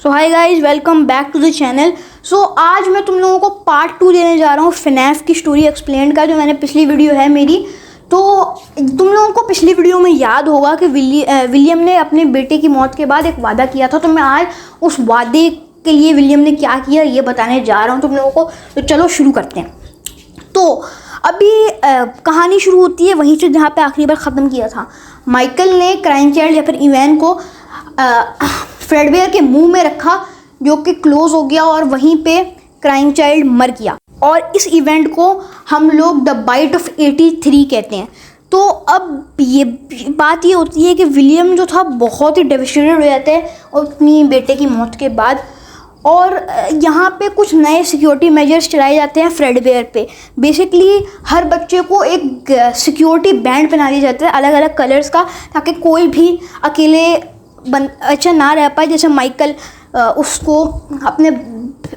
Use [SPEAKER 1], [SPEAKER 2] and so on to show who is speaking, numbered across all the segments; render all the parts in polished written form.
[SPEAKER 1] So hi guys, welcome back to the channel. So आज मैं तुम लोगों को पार्ट 2 देने जा रहा हूँ FNAF की स्टोरी एक्सप्लेन का, जो मैंने पिछली वीडियो है मेरी। तो तुम लोगों को पिछली वीडियो में याद होगा कि विलियम ने अपने बेटे की मौत के बाद एक वादा किया था। तो मैं आज उस वादे के लिए विलियम ने क्या किया ये बताने जा रहा हूँ तुम लोगों को। तो चलो शुरू करते हैं। तो अभी कहानी शुरू होती है वहीं से जहाँ पे आखिरी बार ख़त्म किया था। माइकल ने क्राइम चाइल्ड या फिर इवैन को फ्रेडवेयर के मुंह में रखा, जो कि क्लोज हो गया, और वहीं पे क्राइम चाइल्ड मर गया। और इस इवेंट को हम लोग द बाइट ऑफ 83 कहते हैं। तो अब ये बात ये होती है कि विलियम जो था बहुत ही डेविस्टेटेड हो जाता है अपनी बेटे की मौत के बाद। और यहाँ पे कुछ नए सिक्योरिटी मेजर्स चलाए जाते हैं फ्रेडवेयर पे। बेसिकली हर बच्चे को एक सिक्योरिटी बैंड पहना दिया जाता है अलग अलग कलर्स का, ताकि कोई भी अकेले अच्छा ना रह पाए। जैसे माइकल उसको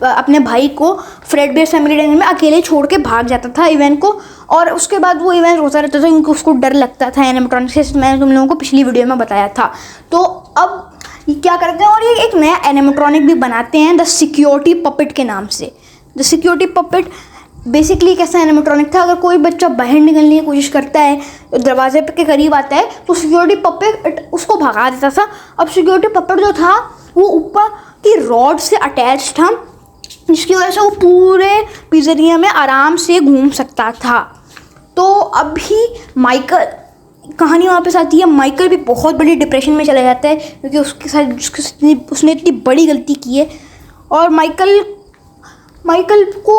[SPEAKER 1] अपने भाई को फ्रेडवेयर फैमिली डिनर में अकेले छोड़ के भाग जाता था इवेंट को, और उसके बाद वो इवेंट रोता रहता था क्योंकि उसको डर लगता था एनिमेट्रॉनिक से। मैंने तुम लोगों को पिछली वीडियो में बताया था। तो अब क्या करते हैं, और ये एक नया एनिमेट्रॉनिक भी बनाते हैं द सिक्योरिटी पपेट के नाम से। द सिक्योरिटी पपेट बेसिकली कैसा एनिमेट्रॉनिक था, अगर कोई बच्चा बाहर निकलने की कोशिश करता है, दरवाजे के करीब आता है, तो सिक्योरिटी पपेट उसको भगा देता था। अब सिक्योरिटी पपेट जो था वो ऊपर की रॉड से अटैच था, जिसकी वजह से वो पूरे पिज़्ज़ेरिया में आराम से घूम सकता था। तो अभी माइकल कहानी वापस आती है। माइकल भी बहुत बड़ी डिप्रेशन में चला जाता है क्योंकि उसके साथ उसने इतनी बड़ी गलती की है। और माइकल को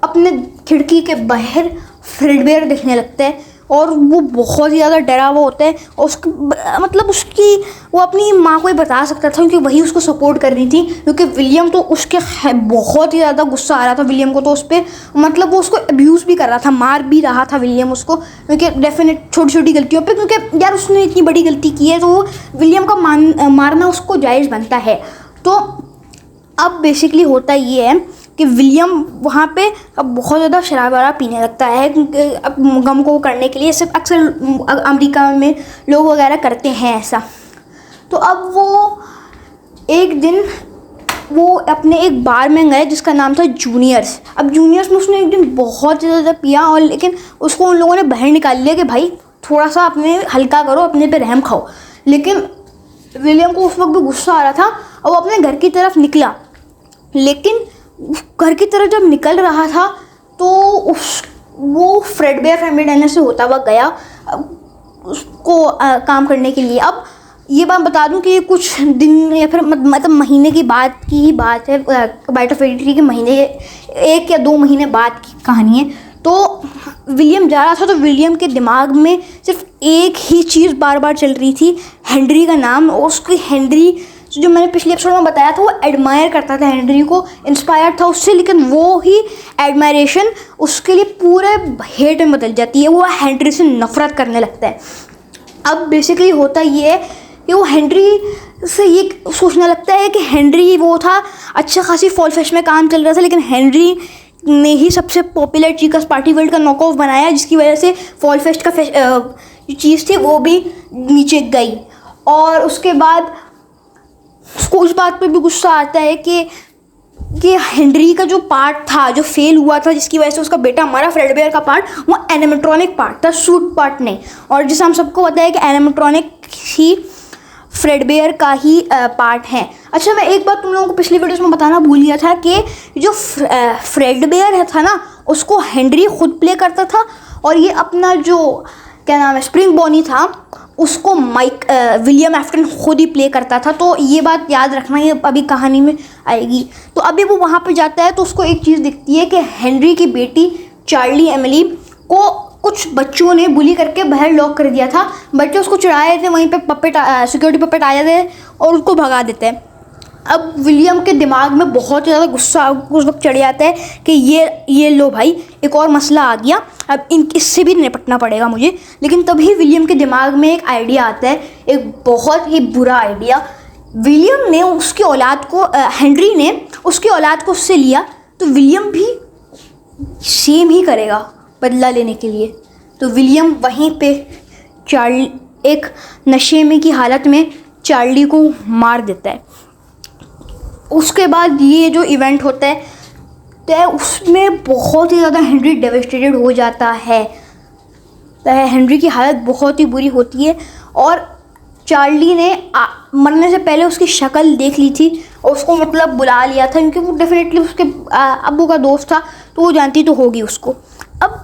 [SPEAKER 1] अपने खिड़की के बाहर फ्रेडवेयर दिखने लगता है, और वो बहुत ही ज़्यादा डरा हुआ होता है। और उसकी वो अपनी माँ को ही बता सकता था क्योंकि वही उसको सपोर्ट कर रही थी। क्योंकि विलियम तो उसके बहुत ही ज़्यादा गुस्सा आ रहा था विलियम को, तो उस पर वो उसको अब्यूज़ भी कर रहा था, मार भी रहा था विलियम उसको, क्योंकि डेफिनेट छोटी छोटी गलतियों पे, क्योंकि यार उसने इतनी बड़ी गलती की है तो विलियम का मारना उसको जायज़ बनता है। तो अब बेसिकली होता ये है कि विलियम वहाँ पे अब बहुत ज़्यादा शराब वराब पीने लगता है, क्योंकि अब गम को करने के लिए सिर्फ अक्सर अमेरिका में लोग वगैरह करते हैं ऐसा। तो अब वो एक दिन वो अपने एक बार में गए जिसका नाम था जूनियर्स। अब जूनियर्स में उसने एक दिन बहुत ज़्यादा पिया, और लेकिन उसको उन लोगों ने बाहर निकाल लिया कि भाई थोड़ा सा अपने हल्का करो, अपने पे रहम खाओ। लेकिन विलियम को उस वक्त भी गुस्सा आ रहा था और वो अपने घर की तरफ निकला। लेकिन घर की तरफ जब निकल रहा था तो वो फ्रेडवेयर फैमिली डिनर से होता हुआ गया उसको काम करने के लिए। अब ये बात बता दूं कि ये कुछ दिन या फिर मतलब महीने की बात की ही बात है। बाइट ऑफ 83 के महीने 1 या 2 महीने बाद की कहानी है। तो विलियम जा रहा था, तो विलियम के दिमाग में सिर्फ एक ही चीज़ बार बार चल रही थी, हेनरी का नाम। और उसकी हेनरी जो मैंने पिछले एपिसोड में बताया था, वो एडमायर करता था हेनरी को, इंस्पायर था उससे, लेकिन वो ही एडमायरेशन उसके लिए पूरे हेट में बदल जाती है। वो हेनरी से नफरत करने लगता है। अब बेसिकली होता ये है कि वो हेनरी से ये सोचने लगता है कि हेनरी वो था, अच्छा खासी फॉल फेस्ट में काम चल रहा था, लेकिन हेनरी ने ही सबसे पॉपुलर चीकस पार्टी वर्ल्ड का नॉकऑफ बनाया, जिसकी वजह से फॉल फेस्ट का जो चीज़ थी वो भी नीचे गई। और उसके बाद उसको उस बात पे भी गुस्सा आता है कि हेनरी का जो पार्ट था जो फेल हुआ था, जिसकी वजह से उसका बेटा मरा, फ्रेडवेयर का पार्ट, वो एनिमेट्रॉनिक पार्ट था, सूट पार्ट नहीं। और जिसे हम सबको पता है कि एनिमेट्रॉनिक ही फ्रेडवेयर का ही पार्ट है। अच्छा, मैं एक बात तुम लोगों को पिछली वीडियोस में बताना भूल गया था कि जो फ्रेडवेयर था ना, उसको हेनरी खुद प्ले करता था, और ये अपना जो क्या नाम है स्प्रिंग बॉनी था, उसको विलियम एफ्टन खुद ही प्ले करता था। तो ये बात याद रखना, ये अभी कहानी में आएगी। तो अभी वो वहाँ पे जाता है तो उसको एक चीज़ दिखती है कि हेनरी की बेटी चार्ली एमिली को कुछ बच्चों ने बुली करके बाहर लॉक कर दिया था। बच्चे उसको चढ़ाए थे, वहीं पे सिक्योरिटी पपेट आ जाते और उसको भगा देते हैं। अब विलियम के दिमाग में बहुत ज़्यादा गुस्सा उस वक्त चढ़ जाता है कि ये लो भाई, एक और मसला आ गया, अब इससे भी निपटना पड़ेगा मुझे। लेकिन तभी विलियम के दिमाग में एक आइडिया आता है, एक बहुत ही बुरा आइडिया। विलियम ने उसकी औलाद को हेनरी ने उसकी औलाद को उससे लिया, तो विलियम भी सेम ही करेगा बदला लेने के लिए। तो विलियम वहीं पे एक नशे में की हालत में चार्ली को मार देता है। उसके बाद ये जो इवेंट होता है तो उसमें बहुत ही ज़्यादा हेनरी डेविस्टेटेड हो जाता है। तो हेनरी की हालत बहुत ही बुरी होती है और चार्ली ने मरने से पहले उसकी शक्ल देख ली थी और उसको मतलब बुला लिया था, क्योंकि वो डेफिनेटली उसके अब्बू का दोस्त था, तो वो जानती तो होगी उसको। अब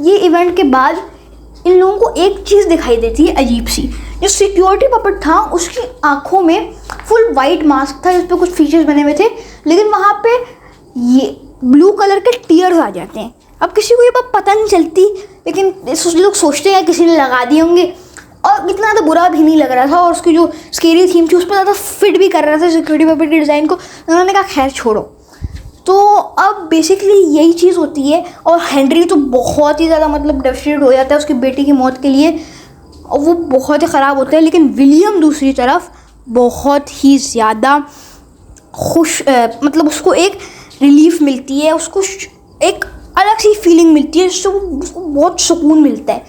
[SPEAKER 1] ये इवेंट के बाद इन लोगों को एक चीज़ दिखाई देती है अजीब सी। जो सिक्योरिटी पपेट था उसकी आंखों में फुल वाइट मास्क था जिस पर कुछ फीचर्स बने हुए थे, लेकिन वहाँ पे ये ब्लू कलर के टीयर्स आ जाते हैं। अब किसी को ये बात पता नहीं चलती, लेकिन लोग सोचते हैं किसी ने लगा दिए होंगे, और इतना ज़्यादा बुरा भी नहीं लग रहा था, और उसकी जो स्केरी थीम थी उस पर ज़्यादा फिट भी कर रहा था सिक्योरिटी पपेट के डिज़ाइन को। उन्होंने कहा खैर छोड़ो। तो अब बेसिकली यही चीज़ होती है, और हेनरी तो बहुत ही ज़्यादा मतलब डेवस्टेटेड हो जाता है उसकी बेटी की मौत के लिए, और वो बहुत ही ख़राब होता है। लेकिन विलियम दूसरी तरफ बहुत ही ज़्यादा खुश, मतलब उसको एक रिलीफ मिलती है, उसको एक अलग सी फीलिंग मिलती है जिससे उसको बहुत सुकून मिलता है,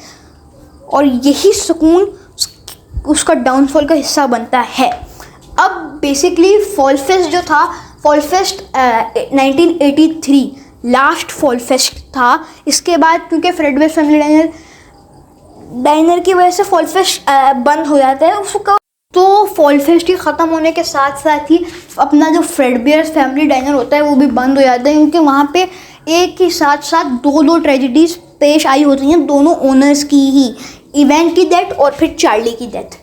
[SPEAKER 1] और यही सुकून उसका डाउनफॉल का हिस्सा बनता है। अब बेसिकली फॉल फेस्ट जो था, fall fest 1983 last fall fest था। इसके बाद क्योंकि फ्रेडबेयर फैमिली डाइनर की वजह से फॉल फेस्ट बंद हो जाता है उसका, तो फॉल फेस्ट ही ख़त्म होने के साथ साथ ही अपना जो फ्रेडबेयर फैमिली डाइनर होता है वो भी बंद हो जाता है, क्योंकि वहाँ पे एक ही साथ साथ दो ट्रेजेडीज़ पेश आई होती हैं, दोनों ओनर्स की ही, इवेंट की डेथ और फिर चार्ली की डेथ।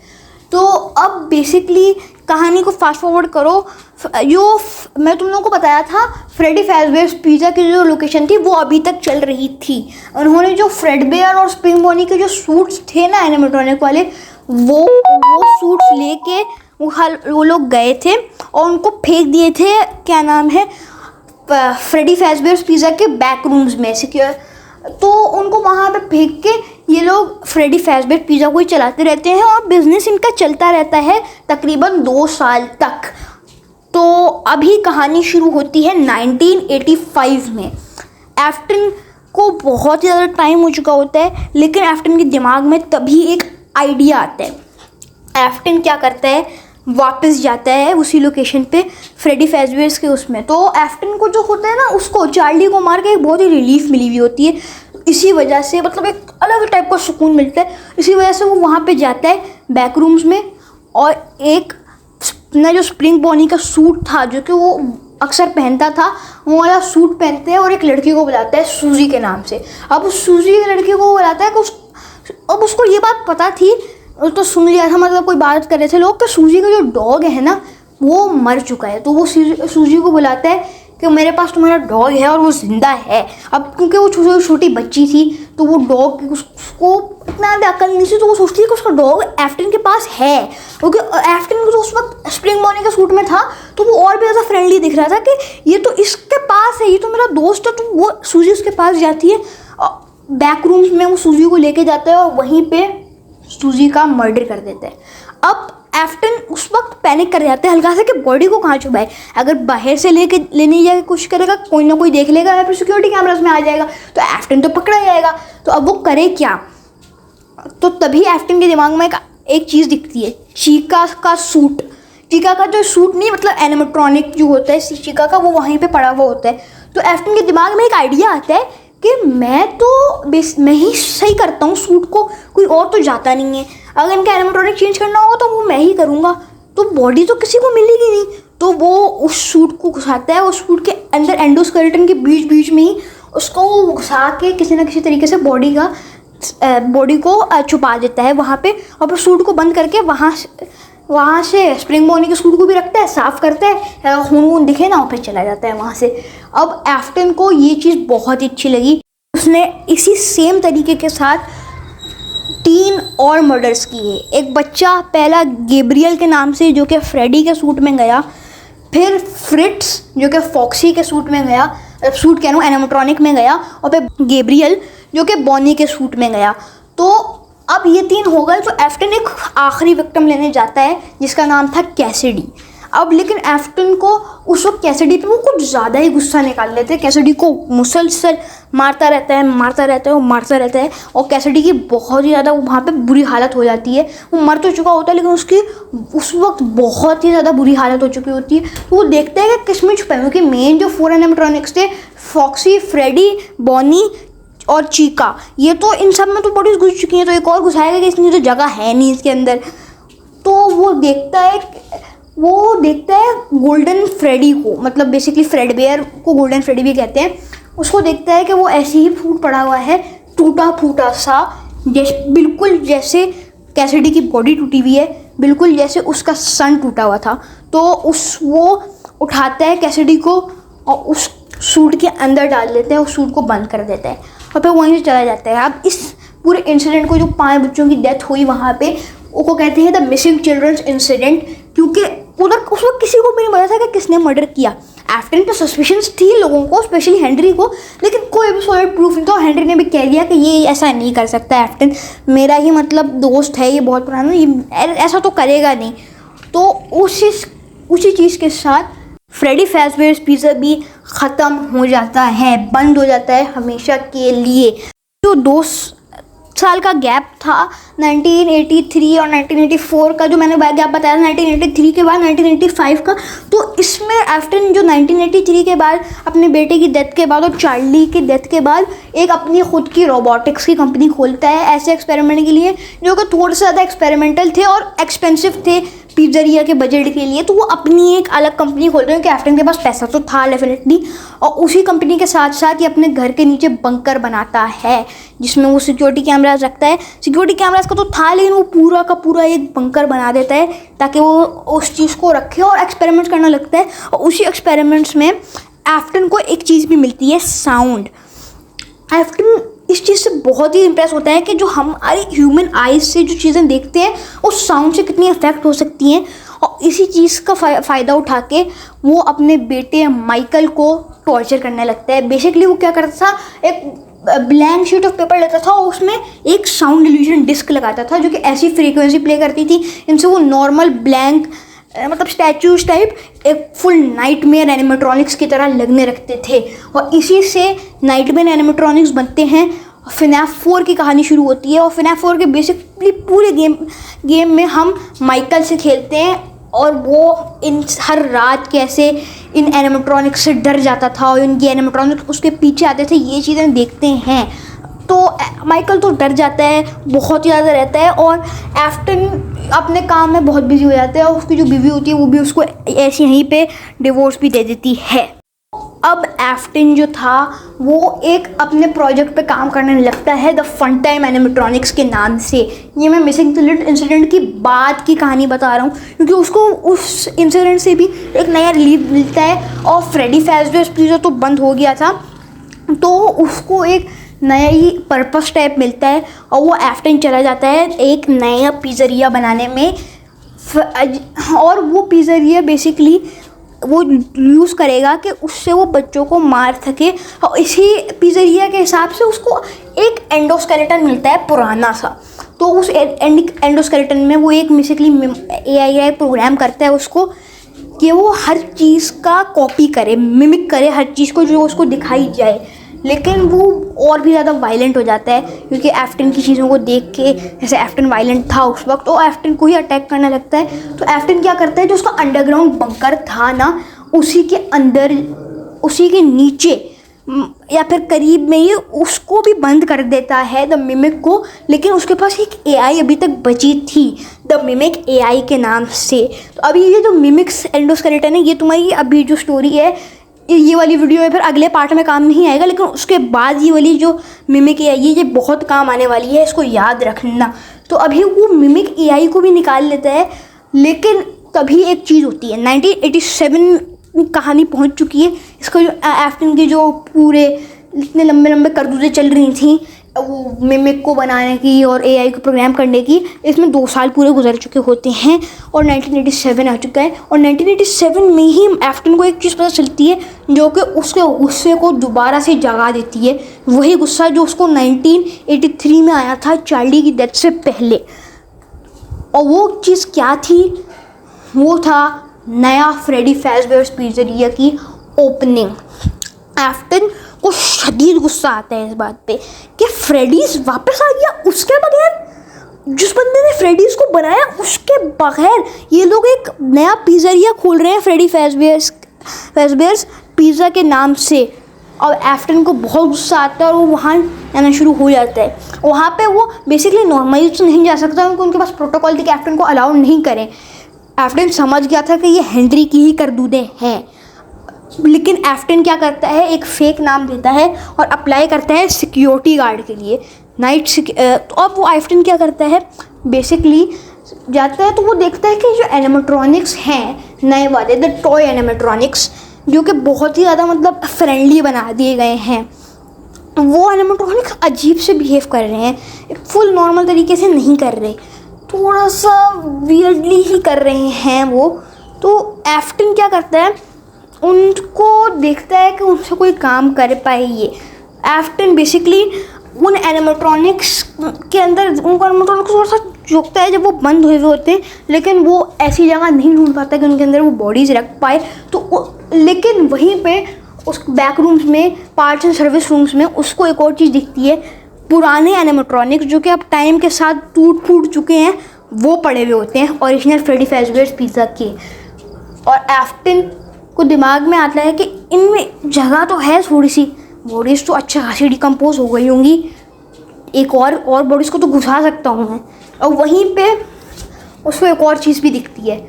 [SPEAKER 1] तो अब बेसिकली कहानी को फास्ट फॉरवर्ड करो, जो मैं तुम लोगों को बताया था फ्रेडी फैज़बेयर पिज़्ज़ा की जो लोकेशन थी वो अभी तक चल रही थी। उन्होंने जो फ्रेडबेयर और स्प्रिंग बॉनी के जो सूट्स थे ना एनिमेट्रॉनिक वाले, वो सूट्स लेके वो लोग गए थे और उनको फेंक दिए थे, क्या नाम है, फ्रेडी फैज़बेयर पिज़्ज़ा के बैक रूम्स में सिक्योर। तो उनको वहाँ पे फेंक के ये लोग फ्रेडी फैज़बेयर पिज़्ज़ा को ही चलाते रहते हैं, और बिज़नेस इनका चलता रहता है तकरीबन 2 साल तक। तो अभी कहानी शुरू होती है 1985 में। एफ्टन को बहुत ज़्यादा टाइम हो चुका होता है, लेकिन एफ्टन के दिमाग में तभी एक आइडिया आता है। एफ्टन क्या करता है, वापस जाता है उसी लोकेशन पे फ्रेडी फैज़बेयर के उसमें। तो एफ्टन को जो होता है ना, उसको चार्ली को मार के एक बहुत ही रिलीफ मिली हुई होती है, इसी वजह से मतलब एक अलग टाइप का सुकून मिलता है। इसी वजह से वो वहाँ पे जाता है बैक रूम्स में, और एक अपना जो स्प्रिंग बॉनी का सूट था जो कि वो अक्सर पहनता था, वो वाला सूट पहनते हैं और एक लड़की को बुलाता है सूजी के नाम से। अब उस सूजी की लड़की को बुलाता है कि अब उसको ये बात पता थी, तो सुन लिया था, मतलब कोई बात कर रहे थे लोग कि सूजी का जो डॉग है ना वो मर चुका है। तो वो सूजी को बुलाता है कि मेरे पास तुम्हारा डॉग है और वो ज़िंदा है। अब क्योंकि वो छोटी बच्ची थी तो वो डॉग उसको इतना अकल नहीं थी, तो वो सोचती है कि उसका डॉग एफ्टन के पास है, क्योंकि एफ्टन को तो उस वक्त स्प्रिंग बॉनी के सूट में था, तो वो और भी ज़्यादा फ्रेंडली दिख रहा था कि ये तो इसके पास है, ये तो मेरा दोस्त है। तो वो सूजी उसके पास जाती है, बैक रूम्स में वो सूजी को लेके जाता है और वहीं पर सूजी का मर्डर कर देता है। अब एफ्टन उस वक्त पैनिक कर जाता है हल्का सा कि बॉडी को कहाँ छुपाए, अगर बाहर से लेने जाके कोशिश करेगा कोई ना कोई देख लेगा या फिर सिक्योरिटी कैमरास में आ जाएगा तो एफ्टन तो पकड़ा जाएगा। तो अब वो करे क्या, तो तभी एफ्टन के दिमाग में एक चीज़ दिखती है, चीका का सूट। चीका का जो सूट नहीं, मतलब एनिमेट्रॉनिक जो होता है चीका का, वो वहीं पर पड़ा हुआ होता है। तो एफ्टन के दिमाग में एक आइडिया आता है कि मैं ही सही करता हूँ सूट को, कोई और तो जाता नहीं है, अगर इनका एनिमेट्रॉनिक चेंज करना होगा तो वो मैं ही करूँगा, तो बॉडी तो किसी को मिलेगी नहीं। तो वो उस सूट को घुसाता है, उस सूट के अंदर एंडोस्केलेटन के बीच में ही उसको घुसा के किसी ना किसी तरीके से बॉडी को छुपा देता है वहाँ पे, और फिर सूट को बंद करके वहाँ से स्प्रिंग बॉनी के सूट को भी रखता है, साफ़ करता है, खून दिखे ना, और फिर चला जाता है वहाँ से। अब एफ्टन को ये चीज़ बहुत ही अच्छी लगी, उसने इसी सेम तरीके के साथ 3 और मर्डर्स किए। एक बच्चा पहला गैब्रियल के नाम से जो कि फ्रेडी के सूट में गया, फिर फ्रिट्स जो कि फॉक्सी के सूट में गया, सूट कह रहा हूँ एनिमेट्रॉनिक में गया, और फिर गैब्रियल जो कि बॉनी के सूट में गया। तो अब ये 3 हो गए, तो एफ्टन एक आखिरी विक्टिम लेने जाता है जिसका नाम था कैसिडी। अब लेकिन एफ्टन को उस वक्त कैसिडी पे वो कुछ ज़्यादा ही गुस्सा निकाल लेते हैं। कैसिडी को मुसलसल मारता रहता है और कैसिडी की बहुत ही ज़्यादा वहाँ पे बुरी हालत हो जाती है। वो मर तो चुका होता है लेकिन उसकी उस वक्त बहुत ही ज़्यादा बुरी हालत हो चुकी होती है। तो वो देखते हैं कि किसमें छुपा है, क्योंकि मेन जो 4 एनिमेट्रॉनिक्स थे, फॉक्सी, फ्रेडी, बॉनी और चीका, ये तो इन सब में तो बॉडीज घुस चुकी हैं, तो एक और घुसाएगा कि इसकी तो जगह है नहीं इसके अंदर। तो वो देखता है गोल्डन फ्रेडी को, मतलब बेसिकली फ्रेडबेयर को गोल्डन फ्रेडी भी कहते हैं। उसको देखता है कि वो ऐसे ही फूट पड़ा हुआ है, टूटा फूटा सा, बिल्कुल जैसे कैसिडी की बॉडी टूटी हुई है, बिल्कुल जैसे उसका सन टूटा हुआ था। तो वो उठाता है कैसिडी को और उस सूट के अंदर डाल देता है, उस सूट को बंद कर देता है और फिर वहीं से चला जाता है। अब इस पूरे इंसिडेंट को, जो 5 बच्चों की डेथ हुई वहाँ पे, वो कहते हैं द मिसिंग चिल्ड्रंस इंसिडेंट, क्योंकि उधर उस वक्त किसी को भी नहीं पता था कि किसने मर्डर किया। एफ्टन पे सस्पिशंस थी लोगों को, स्पेशली हेनरी को, लेकिन कोई भी सॉलिड प्रूफ नहीं था। हेनरी ने भी कह दिया कि ये ऐसा नहीं कर सकता, एफ्टन मेरा ही मतलब दोस्त है, ये बहुत पुराना, ये ऐसा तो करेगा नहीं। तो उसी चीज़ के साथ फ्रेडी फैज़बेयर्स पिज़्ज़ा भी ख़त्म हो जाता है, बंद हो जाता है हमेशा के लिए। जो 2 साल का गैप था 1983 और 1984 का, जो मैंने गैप बताया 1983 के बाद 1985 का, तो इसमें एफ्टन जो 1983 के बाद अपने बेटे की डेथ के बाद और चार्ली की डेथ के बाद एक अपनी खुद की रोबोटिक्स की कंपनी खोलता है ऐसे एक्सपेरिमेंट के लिए, जो कि थोड़े से ज़्यादा एक्सपेरिमेंटल थे और एक्सपेंसिव थे पिज़्ज़रिया के बजट के लिए। तो वो अपनी एक अलग कंपनी खोलते हैं कि एफ्टन के पास पैसा तो था डेफिनेटली, और उसी कंपनी के साथ साथ ये अपने घर के नीचे बंकर बनाता है जिसमें वो सिक्योरिटी कैमराज रखता है। सिक्योरिटी कैमराज का तो था, लेकिन वो पूरा का पूरा एक बंकर बना देता है ताकि वो उस चीज़ को रखे और एक्सपेरिमेंट्स करना लगता है। और उसी एक्सपेरिमेंट्स में एफ्टन को एक चीज़ भी मिलती है, साउंड। एफ्टन इस चीज़ से बहुत ही इम्प्रेस होता है कि जो हमारी ह्यूमन आइज से जो चीज़ें देखते हैं उस साउंड से कितनी अफेक्ट हो सकती हैं, और इसी चीज़ का फ़ायदा उठा के वो अपने बेटे माइकल को टॉर्चर करने लगता है। बेसिकली वो क्या करता था, एक ब्लैंक शीट ऑफ पेपर लेता था और उसमें एक साउंड इल्यूजन डिस्क लगाता था जो कि ऐसी फ्रीक्वेंसी प्ले करती थी, इनसे वो नॉर्मल ब्लैंक मतलब स्टैचूज टाइप एक फुल नाइटमेयर एनिमेट्रॉनिक्स की तरह लगने रखते थे। और इसी से नाइटमेयर एनिमेट्रॉनिक्स बनते हैं। FNAF 4 की कहानी शुरू होती है और FNAF 4 के बेसिकली पूरे गेम में हम माइकल से खेलते हैं और वो इन हर रात कैसे इन एनिमेट्रॉनिक्स से डर जाता था और इनकी एनिमेट्रॉनिक्स उसके पीछे आते थे, ये चीज़ें देखते हैं। तो माइकल तो डर जाता है, बहुत ही ज़्यादा रहता है, और एफ्टन अपने काम में बहुत बिजी हो जाता है और उसकी जो बीवी होती है वो भी उसको ऐसे यहीं पे डिवोर्स भी दे देती है। अब एफ्टन जो था वो एक अपने प्रोजेक्ट पे काम करने लगता है द फन टाइम एनिमेट्रॉनिक्स के नाम से। ये मैं मिसिंग चिल्ड्रन इंसिडेंट की बाद की कहानी बता रहा हूँ क्योंकि उसको उस इंसिडेंट से भी एक नया रिलीफ मिलता है और फ्रेडी फैज़बेयर्स पिज़्ज़ा तो बंद हो गया था, तो उसको एक नया ही पर्पस टाइप मिलता है और वो एफ्टन चला जाता है एक नया पिज़्ज़रिया बनाने में। और वो पिज़्ज़रिया बेसिकली वो यूज़ करेगा कि उससे वो बच्चों को मार सके, और इसी पिज़्ज़रिया के हिसाब से उसको एक एंडोस्केलेटन मिलता है पुराना सा। तो उस एंडोस्केलेटन में वो एक बेसिकली AI प्रोग्राम करता है उसको कि वो हर चीज़ का कॉपी करे, मिमिक करे हर चीज़ को जो उसको दिखाई जाए। लेकिन वो और भी ज़्यादा वायलेंट हो जाता है क्योंकि एफ्टन की चीज़ों को देख के, जैसे एफ्टन वायलेंट था उस वक्त, तो एफ्टन को ही अटैक करने लगता है। तो एफ्टन क्या करता है, जो उसका अंडरग्राउंड बंकर था ना, उसी के अंदर, उसी के नीचे या फिर करीब में ही उसको भी बंद कर देता है द मिमिक को। लेकिन उसके पास एक AI अभी तक बची थी द मिमिक AI के नाम से। तो अभी ये जो मिमिक्स एंडोस्केलेटन है, ये तुम्हारी अभी जो स्टोरी है, ये वाली वीडियो में फिर अगले पार्ट में काम नहीं आएगा, लेकिन उसके बाद ये वाली जो मिमिक AI है ये बहुत काम आने वाली है, इसको याद रखना। तो अभी वो मिमिक AI को भी निकाल लेता है, लेकिन तभी एक चीज़ होती है, 1987 कहानी पहुंच चुकी है। इसका जो एफ्टन के जो पूरे इतने लंबे लंबे करतूतें चल रही थी वो मिमिक को बनाने की और AI को प्रोग्राम करने की, इसमें 2 साल पूरे गुजर चुके होते हैं और 1987 आ चुका है। और 1987 में ही एफ्टन को एक चीज़ पता चलती है जो कि उसके गुस्से को दोबारा से जगा देती है, वही गुस्सा जो उसको 1983 में आया था चार्ली की डेथ से पहले। और वो चीज़ क्या थी, वो था नया फ्रेडी फैज़बेयर्स पिज़्ज़ेरिया की ओपनिंग। एफ्टन को शदीद गुस्सा आता है इस बात पे कि फ्रेडीज वापस आ गया, उसके बगैर, जिस बंदे ने फ्रेडीज को बनाया उसके बगैर ये लोग एक नया पिज़्ज़ेरिया खोल रहे हैं फ्रेडी फैज़बेयर्स पिज़्ज़ा के नाम से। और एफ्टन को बहुत गुस्सा आता है और वो वहाँ जाना शुरू हो जाता है। वहाँ पे वो बेसिकली नॉर्मली तो नहीं जा सकता क्योंकि उनके पास प्रोटोकॉल थी कि एफ्टन को अलाउ नहीं करें। एफ्टन समझ गया था कि ये हेनरी की ही करतूतें हैं, लेकिन एफ्टन क्या करता है, एक फेक नाम देता है और अप्लाई करता है सिक्योरिटी गार्ड के लिए तो अब वो एफ्टन क्या करता है, बेसिकली जाता है तो वो देखता है कि जो एनिमेट्रॉनिक्स हैं नए वाले, द टॉय एनिमेट्रॉनिक्स, जो कि बहुत ही ज़्यादा मतलब फ्रेंडली बना दिए गए हैं, वो एनिमेट्रॉनिक्स अजीब से बिहेव कर रहे हैं, एक फुल नॉर्मल तरीके से नहीं कर रहे, थोड़ा सा वियर्डली ही कर रहे हैं वो। तो एफ्टन क्या करता है, उनको देखता है कि उनसे कोई काम कर पाए ये। एफ्टन बेसिकली उन एनिमेट्रॉनिक्स के अंदर, उनको एनिमेट्रॉनिक्स थोड़ा सा झुकता है जब वो बंद हुए होते हैं, लेकिन वो ऐसी जगह नहीं ढूंढ पाता कि उनके अंदर वो बॉडीज़ रख पाए। तो लेकिन वहीं पे उस बैक रूम्स में, पार्ट्स एंड सर्विस रूम्स में उसको एक और चीज़ दिखती है, पुराने एनिमेट्रॉनिक्स जो कि अब टाइम के साथ टूट फूट चुके हैं वो पड़े हुए होते हैं, ओरिजिनल फ्रेडी फैज़बेयर्स पिज़्ज़ा के। और एफ्टन को दिमाग में आता है कि इनमें जगह तो है थोड़ी सी, बॉडीज़ तो अच्छा खासी डिकम्पोज हो गई होंगी, एक और बॉडीज़ को तो घुसा सकता हूँ मैं। और वहीं पे उसको एक और चीज़ भी दिखती है,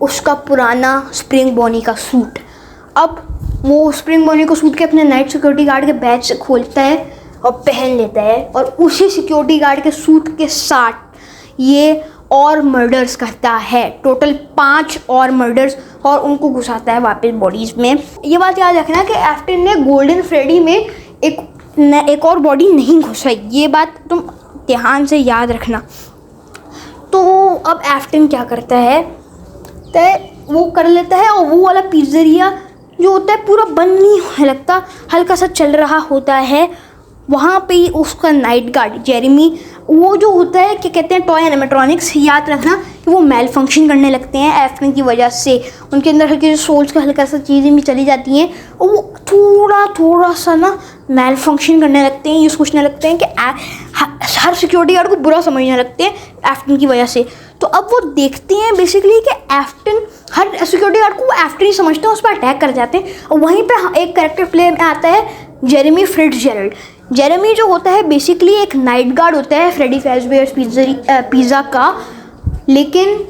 [SPEAKER 1] उसका पुराना स्प्रिंग बॉनी का सूट। अब वो स्प्रिंग बॉनी को सूट के अपने नाइट सिक्योरिटी गार्ड के बैच से खोलता है और पहन लेता है, और उसी सिक्योरिटी गार्ड के सूट के साथ ये और मर्डर्स करता है, टोटल 5 और मर्डर्स, और उनको घुसाता है वापस बॉडीज़ में। ये बात याद रखना कि एफ्टन ने गोल्डन फ्रेडी में एक और बॉडी नहीं घुसाई, ये बात तुम ध्यान से याद रखना। तो अब एफ्टन क्या करता है, तो वो कर लेता है, और वो वाला पिज़्ज़ेरिया जो होता है पूरा बंद नहीं होने लगता, हल्का सा चल रहा होता है। वहाँ पे ही उसका नाइट गार्ड जेरेमी, वो जो होता है क्या कहते हैं, टॉय एनिमेट्रॉनिक्स, याद रखना कि वो मेल फंक्शन करने लगते हैं एफ्टन की वजह से, उनके अंदर हल्के जो सोल्स का हल्का सा चीज़ें भी चली जाती हैं, और वो थोड़ा सा ना मेल फंक्शन करने लगते हैं, ये सोचने लगते हैं कि हर सिक्योरिटी गार्ड को बुरा समझने लगते हैं एफ्टन की वजह से। तो अब वो देखते हैं बेसिकली कि एफ्टन, हर सिक्योरिटी गार्ड को वो एफ्टन ही समझते हैं, उस पर अटैक कर जाते हैं। और वहीं पे एक कैरेक्टर प्ले में आता है जेरेमी फिट्जजेरल्ड। जेरेमी जो होता है बेसिकली एक नाइट गार्ड होता है फ्रेडी फैज़बेयर्स पिज़्ज़ा का, लेकिन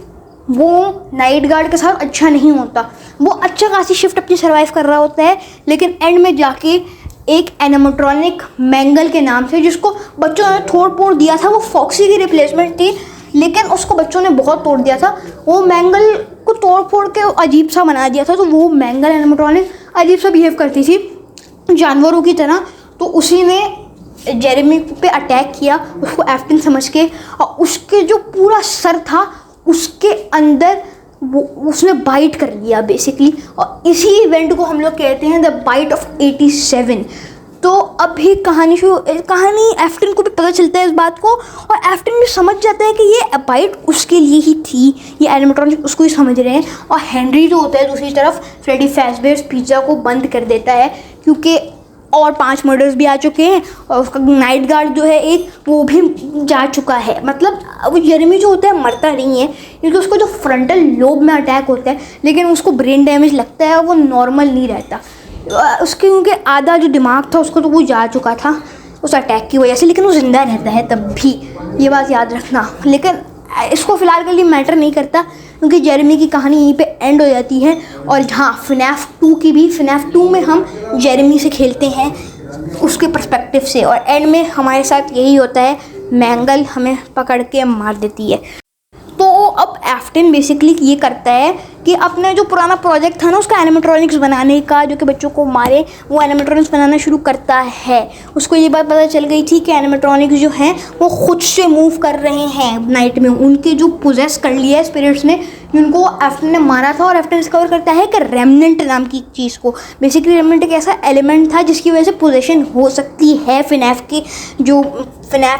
[SPEAKER 1] वो नाइट गार्ड के साथ अच्छा नहीं होता, वो अच्छा खासी शिफ्ट अपनी सर्वाइव कर रहा होता है, लेकिन एंड में जाके एक एनिमेट्रॉनिक मैंगल के नाम से, जिसको बच्चों ने तोड़ फोड़ दिया था, वो फॉक्सी की रिप्लेसमेंट थी, लेकिन उसको बच्चों ने बहुत तोड़ दिया था, वो मैंगल को तोड़ फोड़ के अजीब सा बना दिया था। तो वो मैंगल एनिमेट्रॉनिक अजीब सा बिहेव करती थी जानवरों की तरह, तो उसी ने जेरेमी पे अटैक किया उसको एफ्टन समझ के, और उसके जो पूरा सर था उसके अंदर वो उसने बाइट कर लिया बेसिकली, और इसी इवेंट को हम लोग कहते हैं द बाइट ऑफ 87। तो अभी कहानी एफ्टन को भी पता चलता है इस बात को, और एफ्टन भी समझ जाता है कि ये बाइट उसके लिए ही थी, ये एनिमेट्रॉनिक उसको ही समझ रहे हैं। और हेनरी जो होता है दूसरी तरफ फ्रेडी फैज़बेयर्स पिज़्ज़ा को बंद कर देता है, क्योंकि और 5 मर्डर्स भी आ चुके हैं, और उसका नाइट गार्ड जो है एक, वो भी जा चुका है। मतलब वो जेरेमी जो होता है मरता नहीं है, क्योंकि उसको जो फ्रंटल लोब में अटैक होता है, लेकिन उसको ब्रेन डैमेज लगता है, वो नॉर्मल नहीं रहता उसके, क्योंकि आधा जो दिमाग था उसको तो वो जा चुका था उस अटैक की वजह से, लेकिन वो ज़िंदा रहता है तब भी, ये बात याद रखना। लेकिन इसको फ़िलहाल के लिए मैटर नहीं करता, क्योंकि जेरेमी की कहानी यहीं पे एंड हो जाती है। और हाँ, FNAF 2 की भी, FNAF 2 में हम जेरेमी से खेलते हैं उसके पर्सपेक्टिव से, और एंड में हमारे साथ यही होता है, मैंगल हमें पकड़ के मार देती है। तो अब एफ्टन बेसिकली ये करता है कि अपना जो पुराना प्रोजेक्ट था ना उसका एनिमेट्रॉनिक्स बनाने का, जो कि बच्चों को मारे, वो एनिमेट्रॉनिक्स बनाना शुरू करता है। उसको ये बात पता चल गई थी कि एनिमेट्रॉनिक्स जो हैं वो खुद से मूव कर रहे हैं नाइट में, उनके जो पोजेस कर लिया है स्पिरिट्स ने, जिनको एफ्टन ने मारा था। और एफ्टन डिस्कवर करता है कि रेमनेंट नाम की चीज़ को, बेसिकली रेमनेंट एक ऐसा एलिमेंट था जिसकी वजह से पोजेशन हो सकती है FNAF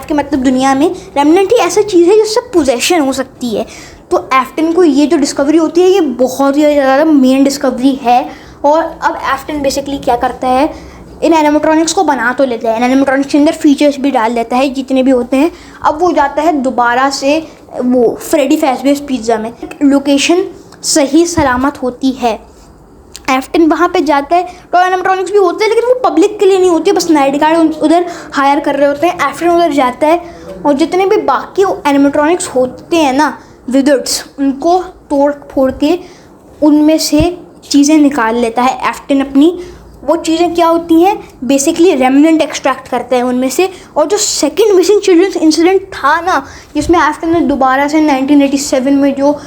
[SPEAKER 1] के मतलब दुनिया में रेमनेंट ही ऐसा चीज़ है जिससे पोजेशन हो सकती है। तो एफ्टन को ये जो डिस्कवरी होती है ये बहुत ही ज़्यादा मेन डिस्कवरी है। और अब एफ्टन बेसिकली क्या करता है, इन एनिमेट्रॉनिक्स को बना तो लेता है, एनिमेट्रॉनिक्स के अंदर फीचर्स भी डाल देता है जितने भी होते हैं। अब वो जाता है दोबारा से वो फ्रेडी फैज़बेयर्स पिज़्ज़ा में, लोकेशन सही सलामत होती है। एफ्टन वहाँ पे जाता है, तो एनिमेट्रॉनिक्स भी होते हैं लेकिन वो पब्लिक के लिए नहीं होती है, बस नाइट गार्ड उधर हायर कर रहे होते हैं। एफ्टन उधर जाता है और जितने भी बाकी एनिमेट्रॉनिक्स होते हैं ना, विज़र्ड्स, उनको तोड़ फोड़ के उनमें से चीज़ें निकाल लेता है एफ्टन अपनी। वो चीज़ें क्या होती हैं, बेसिकली रेमनेंट एक्सट्रैक्ट करते हैं उनमें से। और जो सेकंड मिसिंग चिल्ड्रंस इंसिडेंट था ना, जिसमें एफ्टन ने दोबारा से 1987 में जो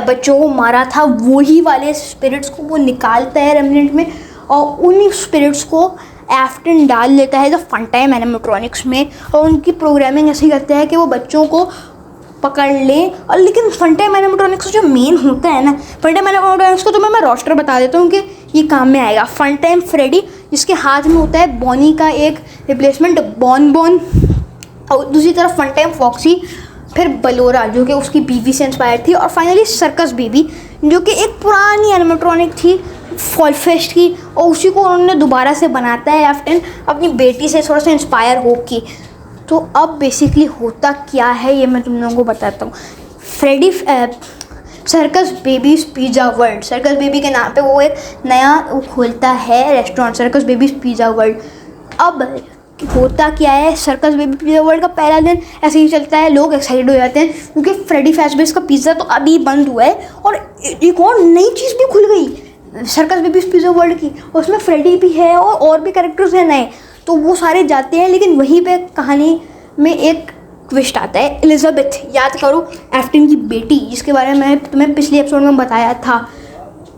[SPEAKER 1] बच्चों को मारा था, वही वाले स्पिरिट्स को वो निकालता है रेमनेंट में, और उन्हीं स्पिरिट्स को एफ्टन डाल लेता है द फन टाइम एनिमेट्रॉनिक्स में। और उनकी प्रोग्रामिंग ऐसी करता है कि वो बच्चों को पकड़ ले। और लेकिन फन टाइम एनिमेट्रॉनिक्स जो मेन होता है ना, फन टाइम एनिमेट्रॉनिक्स को तो मैं रोस्टर बता देता हूँ कि ये काम में आएगा। फन टाइम फ्रेडी, जिसके हाथ में होता है बॉनी का एक रिप्लेसमेंट बॉन, और दूसरी तरफ फन टाइम फॉक्सी, फिर बलोरा जो कि उसकी बीवी से इंस्पायर थी, और फाइनली सर्कस बेबी जो कि एक पुरानी एनिमेट्रॉनिक थी फॉलफेस्ट की, और उसी को उन्होंने दोबारा से बनाता है एफ्टन अपनी बेटी से थोड़ा सा इंस्पायर होके। तो अब बेसिकली होता क्या है ये मैं तुम लोगों को बताता हूँ। Freddy circus babies pizza world, circus baby के नाम पे वो एक नया खोलता है restaurant, circus babies pizza world. अब होता क्या है, सर्कस बेबी पिज़्ज़ा वर्ल्ड का पहला दिन ऐसे ही चलता है, लोग एक्साइटेड हो जाते हैं क्योंकि फ्रेडी फैज़बेयर्स का पिज़्ज़ा तो अभी बंद हुआ है और एक और नई चीज़ भी खुल गई सर्कस बेबीज़ पिज़्ज़ा वर्ल्ड की, उसमें फ्रेडी भी है और भी कैरेक्टर्स हैं नए। तो वो सारे जाते हैं, लेकिन वहीं पे कहानी में एक ट्विस्ट आता है। एलिजाबेथ, याद करो एफ्टन की बेटी, जिसके बारे में मैंने तुम्हें पिछले एपिसोड में बताया था,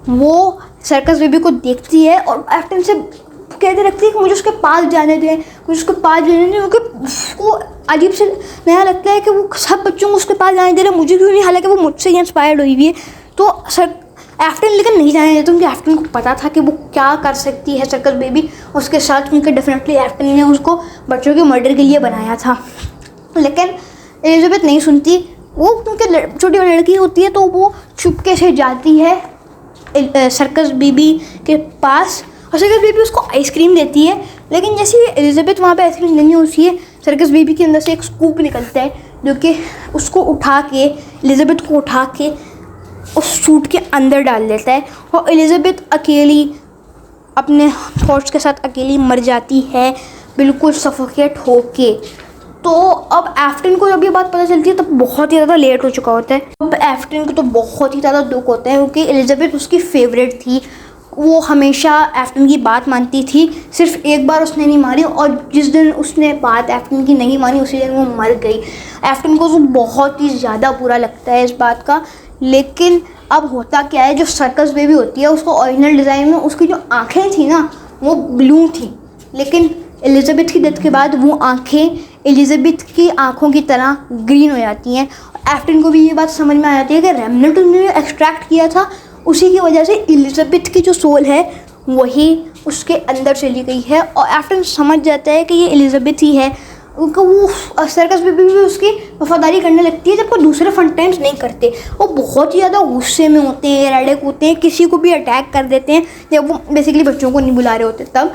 [SPEAKER 1] वो सर्कस बेबी को देखती है और एफ्टन से कहते रखती है कि मुझे उसके पास जाने दें, मुझे उसके पास जाने दें, क्योंकि उसको अजीब से नया लगता है कि वो सब बच्चों को उसके पास जाने दे रहे, मुझे क्यों नहीं, हालांकि वो मुझसे ही इंस्पायर्ड हुई हुई है। तो एफ्टन लेकिन नहीं जाने देता, क्योंकि एफ्टन को पता था कि वो क्या कर सकती है सर्कस बेबी उसके साथ, क्योंकि डेफिनेटली एफ्टन ने उसको बच्चों के मर्डर के लिए बनाया था। लेकिन एलिजाबेथ नहीं सुनती, वो क्योंकि छोटी लड़की होती है तो वो चुपके से जाती है सर्कस बेबी के पास, और सर्कस बेबी उसको आइसक्रीम देती है। लेकिन जैसे एलिजाबेथ वहाँ पे आइसक्रीम देनी होती है, सर्कस बेबी के अंदर से एक स्कूप निकलता है जो कि उसको उठा के, एलिजाबेथ को उठा के उस सूट के अंदर डाल देता है, और एलिजाबेथ अकेली अपने थॉट्स के साथ अकेली मर जाती है, बिल्कुल सफोकेट होके। तो अब एफ्टन को जब ये बात पता चलती है तब बहुत ही ज़्यादा लेट हो चुका होता है। अब एफ्टन को तो बहुत ही ज़्यादा दुख होता है, क्योंकि एलिजाबेथ उसकी फेवरेट थी, वो हमेशा एफ्टन की बात मानती थी, सिर्फ एक बार उसने नहीं मारी, और जिस दिन उसने बात एफ्टन की नहीं मानी उसी दिन वो मर गई। एफ्टन को तो बहुत ही ज़्यादा बुरा लगता है इस बात का। लेकिन अब होता क्या है, जो सर्कस बेबी होती है उसको ओरिजिनल डिज़ाइन में उसकी जो आँखें थी ना वो ब्लू थी, लेकिन एलिजाबेथ की डेथ के बाद वो आँखें एलिजाबेथ की आँखों की तरह ग्रीन हो जाती हैं। एफ्टन को भी ये बात समझ में आ जाती है कि रेमनेंट उन्होंने एक्सट्रैक्ट किया था, उसी की वजह से एलिजाबेथ की जो सोल है वही उसके अंदर चली गई है, और एफ्टन समझ जाता है कि ये एलिजाबेथ ही है। उनको वो सर्कस बेबी भी उसकी वफादारी करने लगती है, जबकि दूसरे फन टाइम्स नहीं करते। वो बहुत ही ज़्यादा गुस्से में होते हैं, रड़क होते हैं, किसी को भी अटैक कर देते हैं जब वो बेसिकली बच्चों को नहीं बुला रहे होते तब।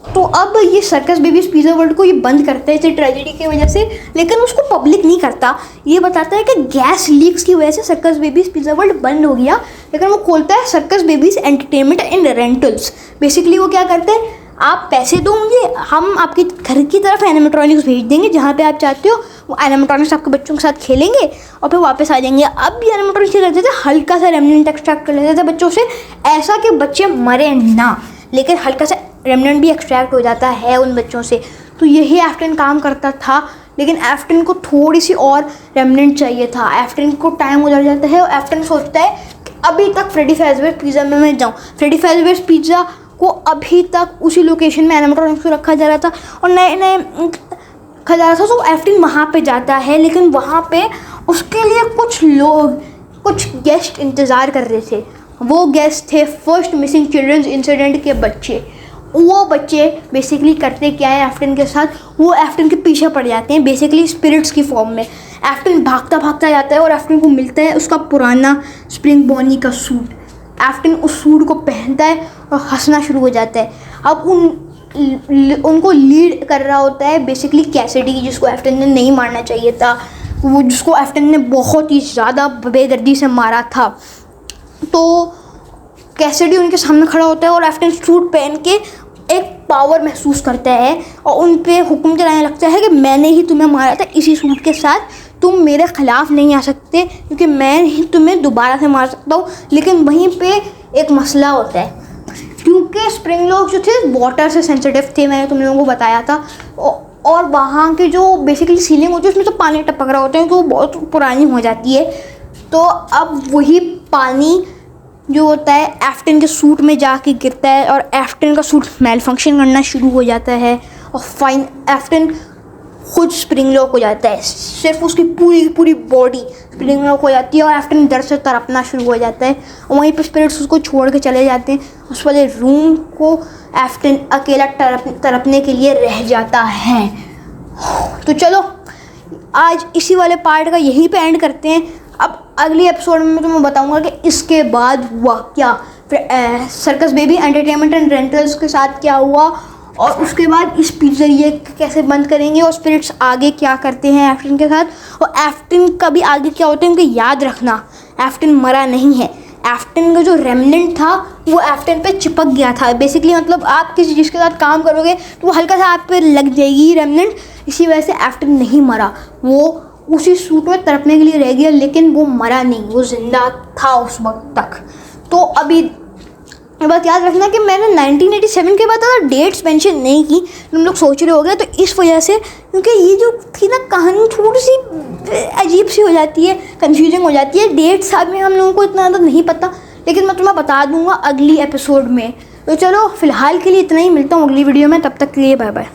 [SPEAKER 1] तो अब ये सर्कस बेबीज़ पिज़्ज़ा वर्ल्ड को ये बंद करता है इस ट्रेजेडी की वजह से, लेकिन उसको पब्लिक नहीं करता। ये बताता है कि गैस लीक्स की वजह से सर्कस बेबीज़ पिज़्ज़ा वर्ल्ड बंद हो गया, लेकिन वो खोलता है circus babies entertainment and rentals. Basically वो क्या करते हैं, आप पैसे दोगे, हम आपके घर की तरफ एनिमेट्रॉनिक्स भेज देंगे, जहाँ पे आप चाहते हो वो एनिमेट्रॉनिक्स आपके बच्चों के साथ खेलेंगे और फिर वापस आ जाएंगे। अब भी एनिमेट्रॉनिक्स क्या करते थे, हल्का सा रेमनेंट एक्सट्रैक्ट कर लेते थे बच्चों से, ऐसा कि बच्चे मरे ना, लेकिन हल्का सा रेमनेंट भी एक्सट्रैक्ट हो जाता है उन बच्चों से। तो यही एफ्टन काम करता था, लेकिन एफ्टन को थोड़ी सी और रेमनेंट चाहिए था। एफ्टन को टाइम गुजर जाता है और एफ्टन सोचता है कि अभी तक फ्रेडी फैज़बेयर्स पिज़्ज़ा में मैं जाऊँ। फ्रेडी फैज़बेयर्स पिज़्ज़ा को अभी तक उसी लोकेशन में एनिमेट्रॉनिक्स को रखा जा रहा था और नए नए रखा जा रहा था, तो एफ्टन वहाँ पे जाता है, लेकिन वहाँ पे उसके लिए कुछ लोग, कुछ गेस्ट इंतज़ार कर रहे थे। वो गेस्ट थे फर्स्ट मिसिंग चिल्ड्रंस इंसिडेंट के बच्चे। वो बच्चे बेसिकली करते क्या है एफ्टन के साथ, वो एफ्टन के पीछे पड़ जाते हैं बेसिकली स्पिरिट्स की फॉर्म में। एफ्टन भागता भागता जाता है और एफ्टन को मिलता है उसका पुराना स्प्रिंग बॉनी का सूट। एफ्टन उस सूट को पहनता है और हंसना शुरू हो जाता है। अब उनको लीड कर रहा होता है बेसिकली कैसिडी, जिसको एफ्टन ने नहीं मारना चाहिए था, वो जिसको एफ्टन ने बहुत ही ज़्यादा बेदर्दी से मारा था। तो कैसिडी उनके सामने खड़ा होता है और एफ्टन सूट पहन के एक पावर महसूस करता है और उन पे हुक्म चलाने लगता है कि मैंने ही तुम्हें मारा था इसी सूट के साथ, तुम मेरे ख़िलाफ़ नहीं आ सकते क्योंकि मैं ही तुम्हें दोबारा से मार सकता हूँ। लेकिन वहीं पे एक मसला होता है, क्योंकि स्प्रिंग लॉक जो थे वाटर से सेंसिटिव थे, मैंने तुम लोगों को बताया था, और वहाँ की जो बेसिकली सीलिंग होती है उसमें तो पानी टपक रहा होता है तो वो बहुत पुरानी हो जाती है। तो अब वही पानी जो होता है एफ्टन के सूट में जाके गिरता है और एफ्टन का सूट मेल फंक्शन करना शुरू हो जाता है और फाइन एफ्टन खुद स्प्रिंग लॉक हो जाता है। सिर्फ उसकी पूरी बॉडी स्प्रिंग लॉक हो जाती है और एफ्टन दर्द से तड़पना शुरू हो जाता है और वहीं पर स्पिरिट्स उसको छोड़ के चले जाते हैं। उस वाले रूम को एफ्टन अकेला तड़पने के लिए रह जाता है। तो चलो आज इसी वाले पार्ट का यहीं पे एंड करते हैं। अब अगली एपिसोड में मैं तुम्हें बताऊंगा कि इसके बाद हुआ क्या, फिर circus baby entertainment and rentals के साथ क्या हुआ और उसके बाद इस पिज़्ज़रिए कैसे बंद करेंगे और स्पिरिट्स आगे क्या करते हैं एफ्टन के साथ और एफ्टन का भी आगे क्या होता है। उनके याद रखना एफ्टन मरा नहीं है, एफ्टन का जो रेमनेंट था वो एफ्टन पे चिपक गया था बेसिकली, मतलब आप किसी चीज़ के साथ काम करोगे तो वो हल्का सा आप पे लग जाएगी रेमनेंट, इसी वजह से एफ्टन नहीं मरा, वो उसी सूट में तड़पने के लिए रह गया लेकिन वो मरा नहीं, वो जिंदा था उस वक्त तक। तो अभी बात याद रखना कि मैंने 1987 के बाद ज़्यादा डेट्स मेंशन नहीं की, तुम लोग सोच रहे होगे, तो इस वजह से क्योंकि ये जो थी ना कहानी थोड़ी सी अजीब सी हो जाती है, कंफ्यूजिंग हो जाती है, डेट्स में हम लोगों को इतना ज़्यादा नहीं पता, लेकिन मैं तुम्हें बता दूंगा अगली एपिसोड में। तो चलो फिलहाल के लिए इतना ही, मिलता हूँ अगली वीडियो में, तब तक के लिए बाय बाय।